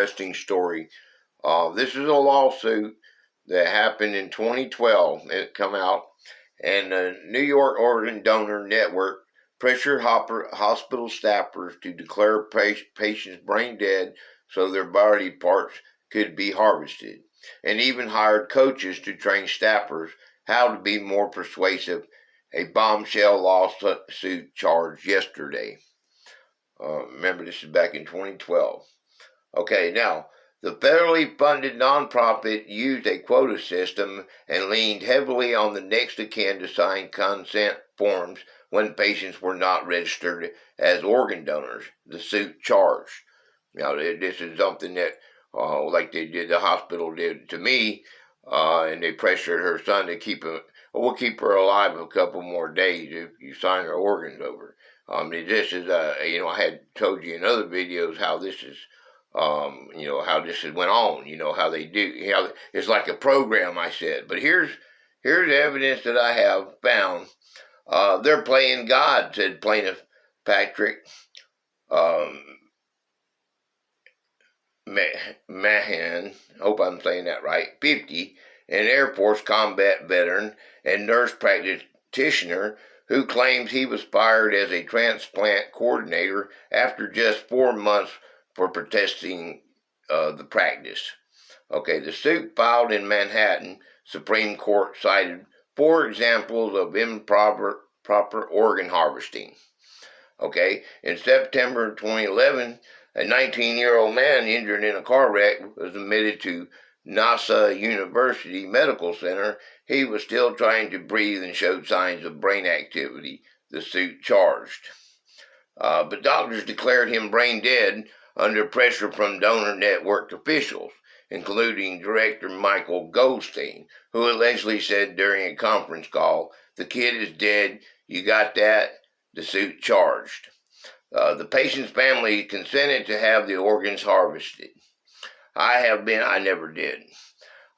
interesting story. This is a lawsuit that happened in 2012. It come out, and the New York Organ Donor Network pressured hospital staffers to declare patients brain dead so their body parts could be harvested, and even hired coaches to train staffers how to be more persuasive. A bombshell lawsuit charged yesterday. Remember, this is back in 2012. Okay, now, the federally funded nonprofit used a quota system and leaned heavily on the next of kin to sign consent forms when patients were not registered as organ donors, the suit charged. Now, this is something that, like the hospital did to me, and they pressured her son to keep him. We'll keep her alive a couple more days if you sign her organs over. This is, I had told you in other videos how this is, how this has went on, how they do, it's like a program, I said. But here's evidence that I have found. They're playing God, said plaintiff Patrick Mahan, hope I'm saying that right, 50, an Air Force combat veteran and nurse practitioner who claims he was fired as a transplant coordinator after just 4 months for protesting the practice. Okay, the suit filed in Manhattan Supreme Court cited 4 examples of improper organ harvesting. Okay, in September 2011, a 19-year-old man injured in a car wreck was admitted to Nassau University Medical Center. He was still trying to breathe and showed signs of brain activity, the suit charged. But doctors declared him brain dead under pressure from donor network officials, including director Michael Goldstein, who allegedly said during a conference call, "The kid is dead, you got that?" The suit charged. The patient's family consented to have the organs harvested. I never did.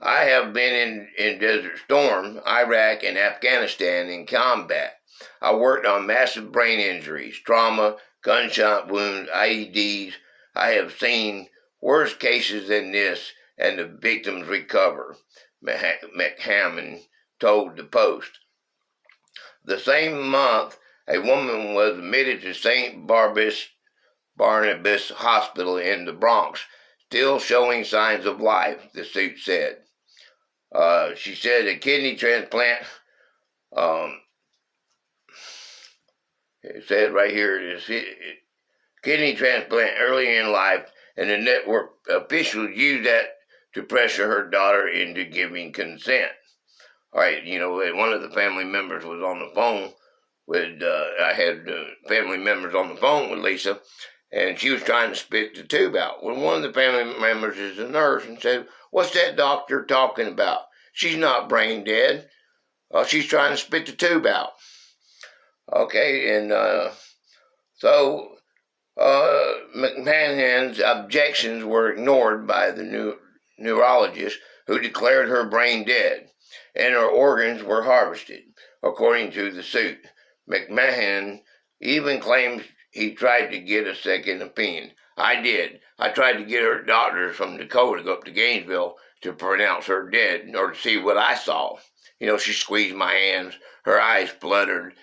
I have been in Desert Storm, Iraq, and Afghanistan in combat. I worked on massive brain injuries, trauma, gunshot wounds, IEDs. I have seen worse cases than this, and the victims recover, McHammond told the Post. The same month, a woman was admitted to St. Barnabas Hospital in the Bronx, still showing signs of life, the suit said. She said a kidney transplant, it said right here, kidney transplant early in life, and the network officials used that to pressure her daughter into giving consent. All right, one of the family members was on the phone with, I had family members on the phone with Lisa, and she was trying to spit the tube out. Well, one of the family members is a nurse and said, "What's that doctor talking about? She's not brain dead. She's trying to spit the tube out." Okay, and so McMahon's objections were ignored by the neurologist, who declared her brain dead, and her organs were harvested, according to the suit. McMahon even claims he tried to get a second opinion. "I did. I tried to get her doctors from Dakota to go up to Gainesville to pronounce her dead, or to see what I saw. She squeezed my hands. Her eyes fluttered.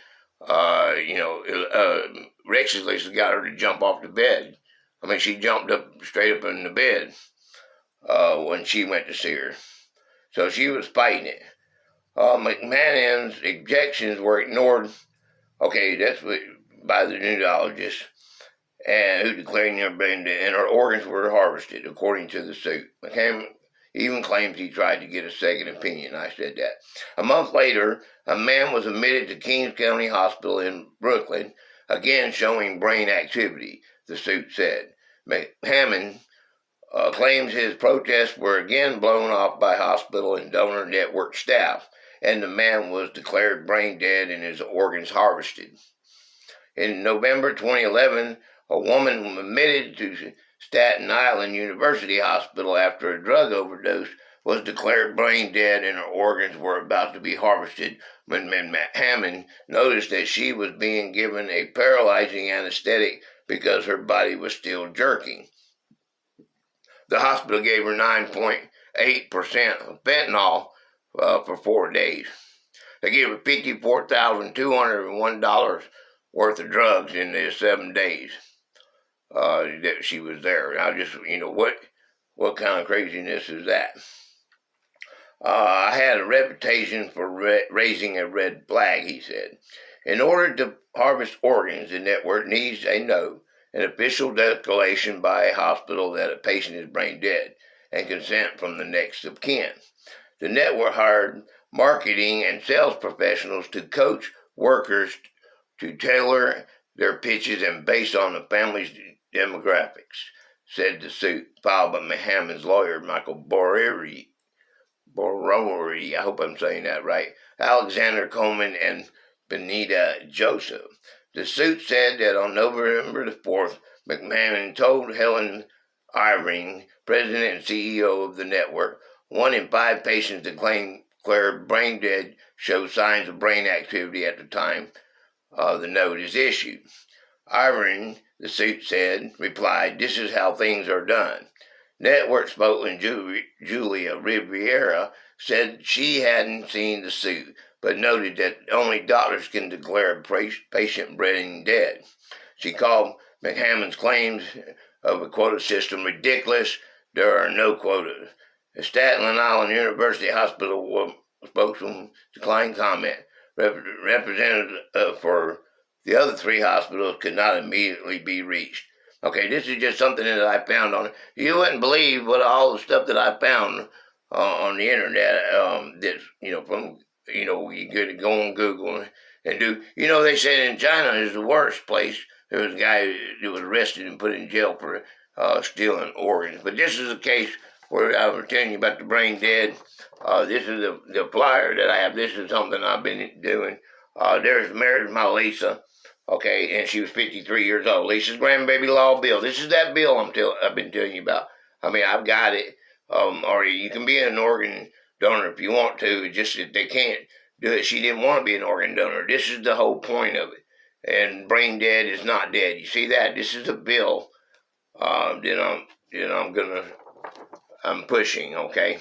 Rex's got her to jump off the bed. I mean, she jumped up straight up in the bed when she went to see her. So she was fighting it. McMahon's objections were ignored. Okay, that's by the neurologist, and who declared her brain dead, and her organs were harvested, according to the suit. McMahon even claims he tried to get a second opinion. I said that. A month later, a man was admitted to Kings County Hospital in Brooklyn, again showing brain activity, the suit said. McHammond claims his protests were again blown off by hospital and donor network staff, and the man was declared brain dead and his organs harvested. In November 2011, a woman admitted to Staten Island University Hospital after a drug overdose was declared brain dead and her organs were about to be harvested when Hammond noticed that she was being given a paralyzing anesthetic because her body was still jerking. the hospital gave her 9.8% of fentanyl for 4 days. They gave her $54,201 worth of drugs in the 7 days that she was there. I just, what kind of craziness is that? I had a reputation for raising a red flag, he said. In order to harvest organs, the network needs an official declaration by a hospital that a patient is brain dead, and consent from the next of kin. The network hired marketing and sales professionals to coach workers to tailor their pitches and based on the family's demographics, said the suit filed by McHammond's lawyer, Michael Boreri, I hope I'm saying that right, Alexander Coleman, and Benita Joseph. The suit said that on November the 4th, McMahon told Helen Irving, president and CEO of the network, 1 in 5 patients declared brain dead showed signs of brain activity at the time the note is issued. Irving, the suit said, replied, "This is how things are done." Network spokesman Julia Riviera said she hadn't seen the suit, but noted that only doctors can declare a patient brain dead. She called McHammond's claims of a quota system ridiculous. There are no quotas. The Staten Island University Hospital spokesman declined comment. Representative for the other 3 hospitals could not immediately be reached. Okay, this is just something that I found on it. You wouldn't believe what all the stuff that I found on the internet. That's from you could go on Google and do. They said in China is the worst place. There was a guy who was arrested and put in jail for stealing organs. But this is a case where I was telling you about the brain dead. This is the flyer that I have. This is something I've been doing. There's my Lisa. Okay, and she was 53 years old. Lisa's grandbaby law bill. This is that bill I've been telling you about. I mean, I've got it. Or you can be an organ donor if you want to. It's just that they can't do it. She didn't want to be an organ donor. This is the whole point of it. And brain dead is not dead. You see that? This is a bill. I'm pushing. Okay.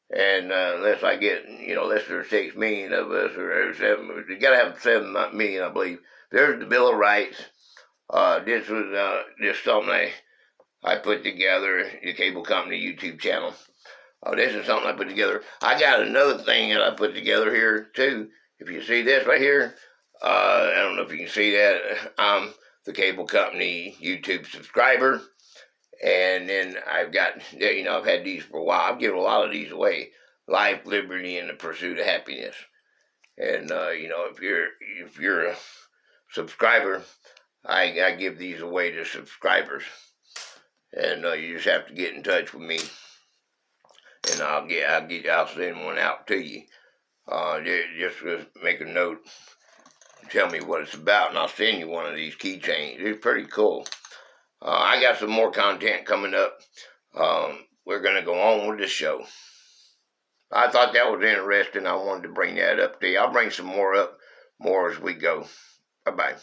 And unless I get, less than 6 million of us, or 7, you gotta have 7 million, I believe. There's the Bill of Rights. This was just something I put together, the cable company YouTube channel. This is something I put together. I got another thing that I put together here, too. If you see this right here, I don't know if you can see that. I'm the cable company YouTube subscriber. And then I've got, I've had these for a while. I've given a lot of these away. Life, liberty, and the pursuit of happiness. And, if you're a subscriber, I give these away to subscribers. And you just have to get in touch with me. And I'll send one out to you. Just make a note. Tell me what it's about, and I'll send you one of these keychains. It's pretty cool. I got some more content coming up. We're going to go on with the show. I thought that was interesting. I wanted to bring that up to you. I'll bring some more up as we go. Bye-bye.